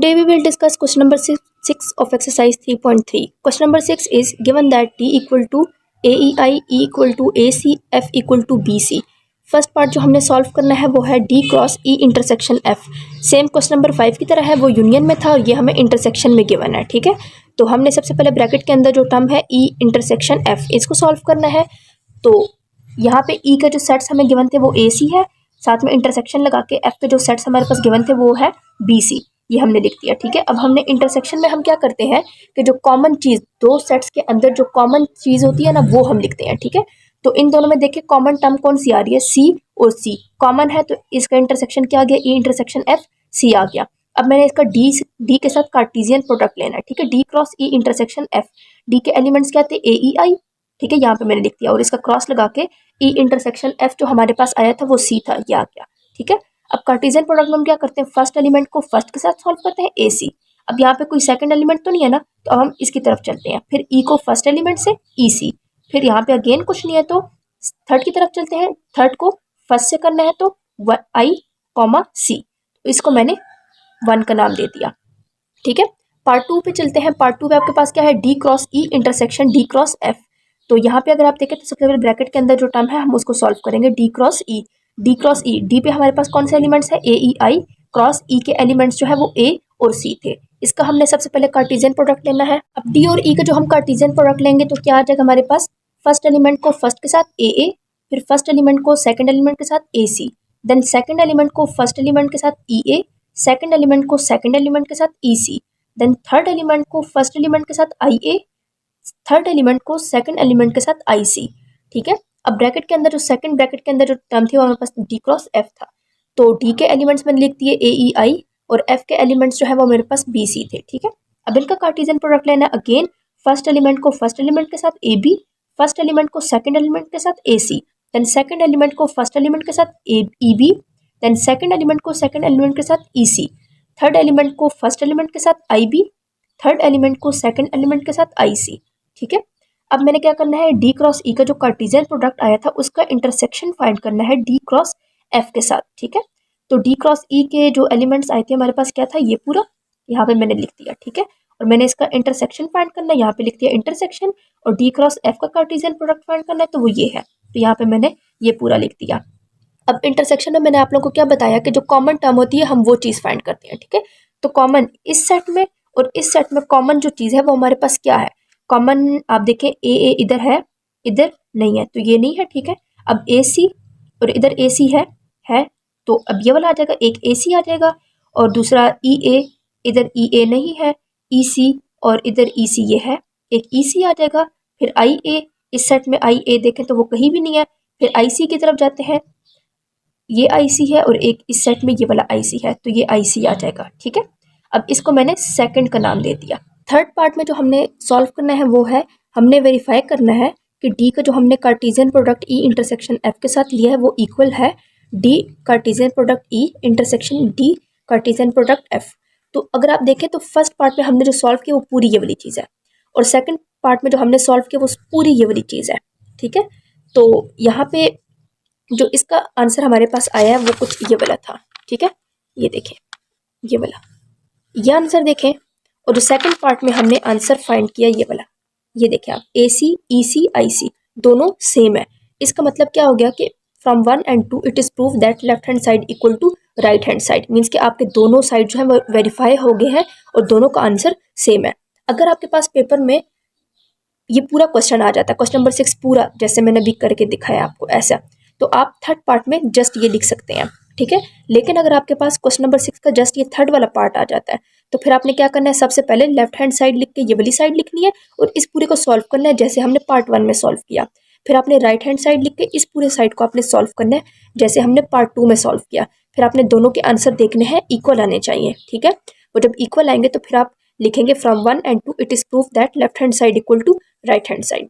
Today we will discuss question number 6 of exercise 3.3. Question number 6 is given that D equal to AEI, E equal to AC, F equal to BC. First part जो हमने solve करना है वो है D cross E intersection F. Same question number 5 की तरह है, वो यूनियन में था और ये हमें इंटरसेक्शन में गिवन है. ठीक है, तो हमने सबसे पहले ब्रैकेट के अंदर जो टर्म है E इंटरसेक्शन F, इसको सॉल्व करना है. तो यहाँ पे E के जो सेट्स हमें गिवन थे वो AC है, साथ में इंटरसेक्शन लगा के F के जो सेट्स हमारे पास गिवन थे वो है BC. ये हमने लिख दिया. ठीक है, अब हमने इंटरसेक्शन में हम क्या करते हैं कि जो कॉमन चीज़, दो सेट्स के अंदर जो कॉमन चीज़ होती है ना, वो हम लिखते हैं. ठीक है, तो इन दोनों में देखिए कॉमन टर्म कौन सी आ रही है, C और C कॉमन है, तो इसका इंटरसेक्शन क्या आ गया, E इंटरसेक्शन F, C आ गया. अब मैंने इसका D के साथ कार्टेशियन प्रोडक्ट लेना है. ठीक है, D cross E intersection F. D के एलिमेंट्स क्या थे, AEI. ठीक है, यहाँ पे मैंने लिख दिया और इसका क्रॉस लगा के E इंटरसेक्शन F जो हमारे पास आया था वो C था, ये आ गया. ठीक है, अब कार्टेशियन प्रोडक्ट में हम क्या करते हैं, फर्स्ट एलिमेंट को फर्स्ट के साथ सॉल्व करते हैं, AC. अब यहाँ पे कोई सेकंड एलिमेंट तो नहीं है ना, तो हम इसकी तरफ चलते हैं. फिर E को फर्स्ट एलिमेंट से EC, फिर यहाँ पे अगेन कुछ नहीं है तो थर्ड की तरफ चलते हैं. थर्ड को फर्स्ट से करना है तो I, C. तो इसको मैंने 1 का नाम दे दिया. ठीक है, पार्ट 2 पे चलते हैं. पार्ट 2 पे आपके पास क्या है, D cross E intersection D cross F. तो यहाँ पे अगर आप देखें तो सबसे पहले ब्रैकेट के अंदर जो टर्म है हम उसको सॉल्व करेंगे. D cross E, D cross E. D पे हमारे पास कौन से एलिमेंट्स है, AEI. क्रॉस E के एलिमेंट्स जो है वो A और C थे. इसका हमने सबसे पहले कार्टेशियन प्रोडक्ट लेना है. अब D और E का जो हम कार्टेशियन प्रोडक्ट लेंगे तो क्या आ जाएगा हमारे पास, फर्स्ट एलिमेंट को फर्स्ट के साथ AA, फिर फर्स्ट एलिमेंट को सेकंड एलिमेंट के साथ AC, देन सेकंड एलिमेंट को फर्स्ट एलिमेंट के साथ EA, सेकंड एलिमेंट को सेकंड एलिमेंट के साथ EC, देन थर्ड एलिमेंट को फर्स्ट एलिमेंट के साथ IA, थर्ड एलिमेंट को सेकंड एलिमेंट के साथ IC. ठीक है, अब ब्रैकेट के अंदर जो सेकंड ब्रैकेट के अंदर जो टर्म थी वो हमारे पास D क्रॉस F था. तो D के एलिमेंट्स मैंने लिख दिए AEI और F के एलिमेंट्स जो है वो मेरे पास BC थे. ठीक है, अब इनका कार्टेशियन प्रोडक्ट लेना है. अगेन फर्स्ट एलिमेंट को फर्स्ट एलिमेंट के साथ AB, फर्स्ट एलिमेंट को सेकंड एलिमेंट के साथ AC, देन सेकंड एलिमेंट को फर्स्ट एलिमेंट के साथ EB, देन सेकंड एलिमेंट को सेकंड एलिमेंट के साथ EC, थर्ड एलिमेंट को फर्स्ट एलिमेंट के साथ IB, थर्ड एलिमेंट को सेकंड एलिमेंट के साथ IC. ठीक है, अब मैंने क्या करना है, D क्रॉस E का जो कार्टेशियन प्रोडक्ट आया था उसका इंटरसेक्शन फाइंड करना है D क्रॉस F के साथ. ठीक है, तो D क्रॉस E के जो एलिमेंट्स आए थे हमारे पास क्या था, ये पूरा यहाँ पे मैंने लिख दिया. ठीक है, और मैंने इसका इंटरसेक्शन फाइंड करना है, यहाँ पे लिख दिया इंटरसेक्शन, और D क्रॉस F का कार्टेशियन प्रोडक्ट फाइंड करना है तो वो ये है, तो यहाँ पे मैंने ये पूरा लिख दिया. अब इंटरसेक्शन में मैंने आप लोगों को क्या बताया कि जो कॉमन टर्म होती है हम वो चीज़ फाइंड करते हैं. ठीक है, तो कॉमन इस सेट में और इस सेट में कॉमन जो चीज़ है वो हमारे पास क्या है, कॉमन आप देखें AA इधर है, इधर नहीं है, तो ये नहीं है. ठीक है, अब AC और इधर AC है, तो अब ये वाला आ जाएगा, एक AC आ जाएगा, और दूसरा EA, इधर EA नहीं है, EC और इधर EC ये है, एक EC आ जाएगा. फिर IA, इस सेट में IA देखें तो वो कहीं भी नहीं है. फिर IC की तरफ जाते हैं, ये IC है और एक इस सेट में ये वाला IC है, तो ये IC आ जाएगा. ठीक है, अब इसको मैंने सेकंड का नाम दे दिया. थर्ड पार्ट में जो हमने सॉल्व करना है वो है, हमने वेरीफाई करना है कि D का जो हमने Cartesian product E intersection F के साथ लिया है वो इक्वल है D Cartesian product E intersection D Cartesian product F. तो अगर आप देखें तो फर्स्ट पार्ट में हमने जो सॉल्व किया वो पूरी ये वाली चीज़ है, और सेकंड पार्ट में जो हमने सॉल्व किया वो पूरी ये वाली चीज़ है. ठीक है, तो यहाँ पे जो इसका आंसर हमारे पास आया है वो कुछ ये वाला था. ठीक है, ये देखें, ये वाला, ये आंसर देखें, और जो सेकंड पार्ट में हमने आंसर फाइंड किया ये वाला, ये देखें आप, AC, EC, IC दोनों सेम है. इसका मतलब क्या हो गया कि from 1 and 2 it is prove that left hand side equal to right hand side. Means कि आपके दोनों साइड जो है वो वेरीफाई हो गए हैं और दोनों का आंसर सेम है. अगर आपके पास पेपर में ये पूरा क्वेश्चन आ जाता है, क्वेश्चन नंबर 6 पूरा, जैसे मैंने अभी करके दिखाया आपको ऐसा, तो आप थर्ड पार्ट में जस्ट ये लिख सकते हैं. ठीक है, लेकिन अगर आपके पास क्वेश्चन नंबर 6 का जस्ट ये थर्ड वाला पार्ट आ जाता है तो फिर आपने क्या करना है, सबसे पहले लेफ्ट हैंड साइड लिख के ये वाली साइड लिखनी है और इस पूरे को सॉल्व करना है जैसे हमने पार्ट 1 में सॉल्व किया. फिर आपने राइट हैंड साइड लिख के इस पूरे साइड को आपने सॉल्व करना है जैसे हमने पार्ट 2 में सॉल्व किया. फिर आपने दोनों के आंसर देखने हैं, इक्वल आने चाहिए. ठीक है, वो जब इक्वल आएंगे तो फिर आप लिखेंगे from 1 and 2 it is proof that left hand side equal to right hand side.